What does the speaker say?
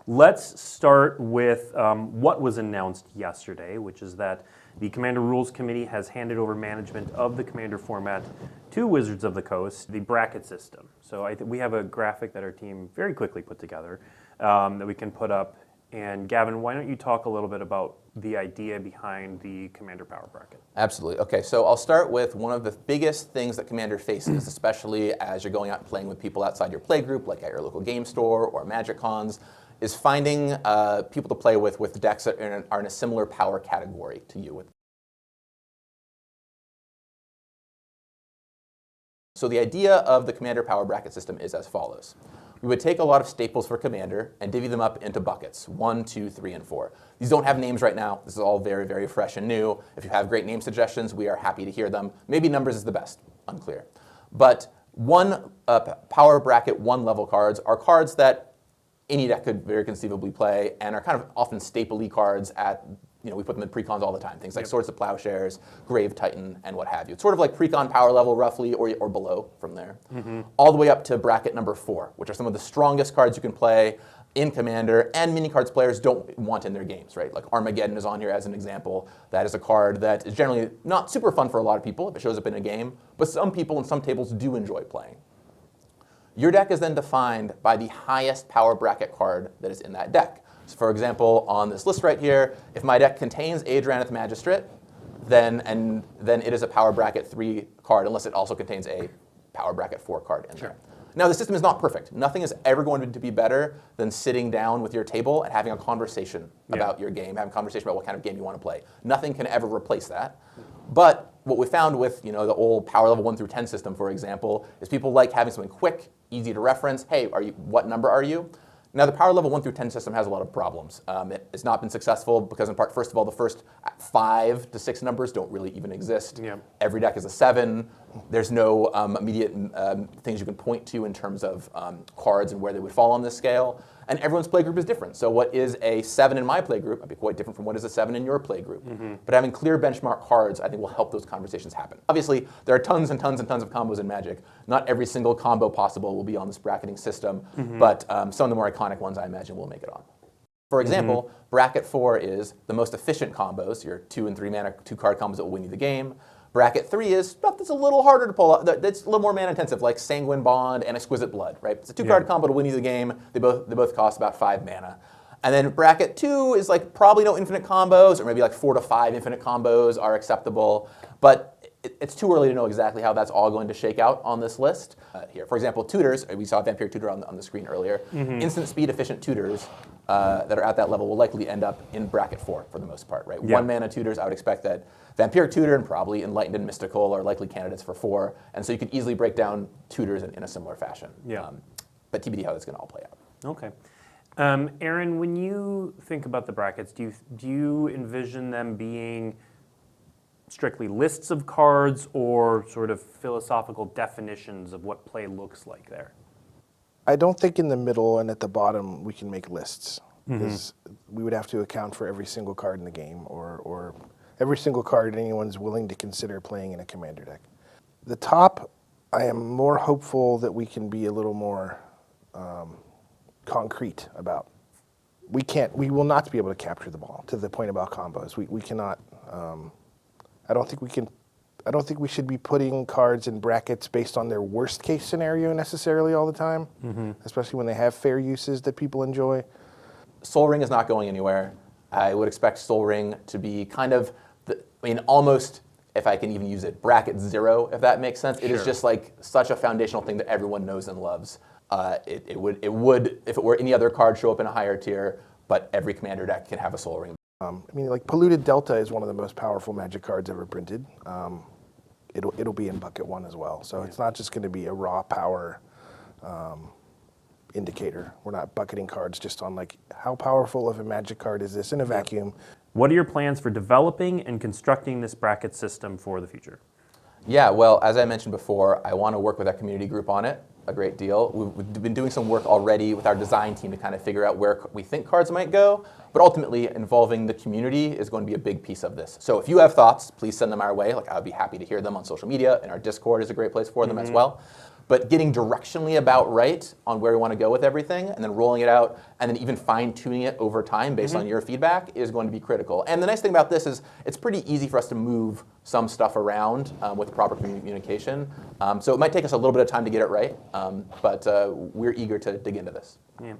Let's start with what was announced yesterday, which is that the Commander Rules Committee has handed over management of the Commander format to Wizards of the Coast, the bracket system. So we have a graphic that our team very quickly put together that we can put up. And Gavin, why don't you talk a little bit about the idea behind the Commander Power Bracket? Absolutely. Okay, so I'll start with one of the biggest things that Commander faces, especially as you're going out and playing with people outside your playgroup, like at your local game store or Magic Cons, is finding people to play with decks that are in a similar power category to you. So the idea of the Commander Power Bracket system is as follows. We would take a lot of staples for Commander and divvy them up into buckets, 1, 2, 3, and 4. These don't have names right now. This is all very, very fresh and new. If you have great name suggestions, we are happy to hear them. Maybe numbers is the best, unclear. But Power Bracket 1 level cards are cards that any deck could very conceivably play and are kind of often staple-y cards at, we put them in precons all the time. Things like Swords of Plowshares, Grave Titan, and what have you. It's sort of like precon power level roughly or below from there. All the way up to bracket number 4, which are some of the strongest cards you can play in Commander and mini cards players don't want in their games, right? Like Armageddon is on here as an example. That is a card that is generally not super fun for a lot of people if it shows up in a game, but some people in some tables do enjoy playing. Your deck is then defined by the highest power bracket card that is in that deck. So for example, on this list right here, if my deck contains Adraneth Magistrate, then it is a Power Bracket 3 card, unless it also contains a Power Bracket 4 card in there. Now, the system is not perfect. Nothing is ever going to be better than sitting down with your table and having a conversation about your game, having a conversation about what kind of game you want to play. Nothing can ever replace that. But what we found with the old Power Level 1 through 10 system, for example, is people like having something quick, easy to reference. Hey, what number are you? Now, the Power Level 1 through 10 system has a lot of problems. It has not been successful because, in part, first of all, the first 5 to 6 numbers don't really even exist. Every deck is a 7. There's no immediate things you can point to in terms of cards and where they would fall on this scale. And everyone's playgroup is different. So what is a 7 in my playgroup might be quite different from what is a 7 in your playgroup. But having clear benchmark cards, I think, will help those conversations happen. Obviously, there are tons and tons and tons of combos in Magic. Not every single combo possible will be on this bracketing system, but some of the more iconic ones, I imagine, will make it on. For example, Bracket 4 is the most efficient combos, your 2 and 3 mana, 2-card combos that will win you the game. Bracket 3 is stuff that's a little harder to pull out, that's a little more mana intensive, like Sanguine Bond and Exquisite Blood, right? It's a 2-card combo to win you the game. They both cost about 5 mana. And then Bracket 2 is like probably no infinite combos, or maybe like 4 to 5 infinite combos are acceptable. But it's too early to know exactly how that's all going to shake out on this list. Here, for example, tutors, we saw Vampire Tutor on the screen earlier. Instant speed efficient tutors that are at that level will likely end up in Bracket 4 for the most part, right? 1 mana tutors, I would expect that Vampiric Tutor and probably Enlightened and Mystical are likely candidates for 4, and so you could easily break down tutors in a similar fashion. But TBD how that's going to all play out. Okay. Aaron, when you think about the brackets, do you envision them being strictly lists of cards or sort of philosophical definitions of what play looks like there? I don't think in the middle and at the bottom we can make lists, because we would have to account for every single card in the game or every single card anyone's willing to consider playing in a Commander deck. The top, I am more hopeful that we can be a little more concrete about. We will not be able to capture the ball, to the point about combos. We cannot, I don't think we should be putting cards in brackets based on their worst case scenario necessarily all the time, especially when they have fair uses that people enjoy. Sol Ring is not going anywhere. I would expect Sol Ring to be kind of, almost, if I can even use it, bracket 0, if that makes sense. It is just like such a foundational thing that everyone knows and loves. It would, if it were any other card, show up in a higher tier, but every Commander deck can have a Sol Ring. Like Polluted Delta is one of the most powerful Magic cards ever printed. It'll be in bucket 1 as well. So it's not just going to be a raw power indicator. We're not bucketing cards just on like, how powerful of a Magic card is this in a vacuum? What are your plans for developing and constructing this bracket system for the future? Yeah, well, as I mentioned before, I want to work with our community group on it a great deal. We've been doing some work already with our design team to kind of figure out where we think cards might go, but ultimately involving the community is going to be a big piece of this. So if you have thoughts, please send them our way. Like, I would be happy to hear them on social media, and our Discord is a great place for them as well. But getting directionally about right on where we want to go with everything, and then rolling it out, and then even fine-tuning it over time based on your feedback is going to be critical. And the nice thing about this is it's pretty easy for us to move some stuff around with proper communication. So it might take us a little bit of time to get it right, but we're eager to dig into this. Yeah.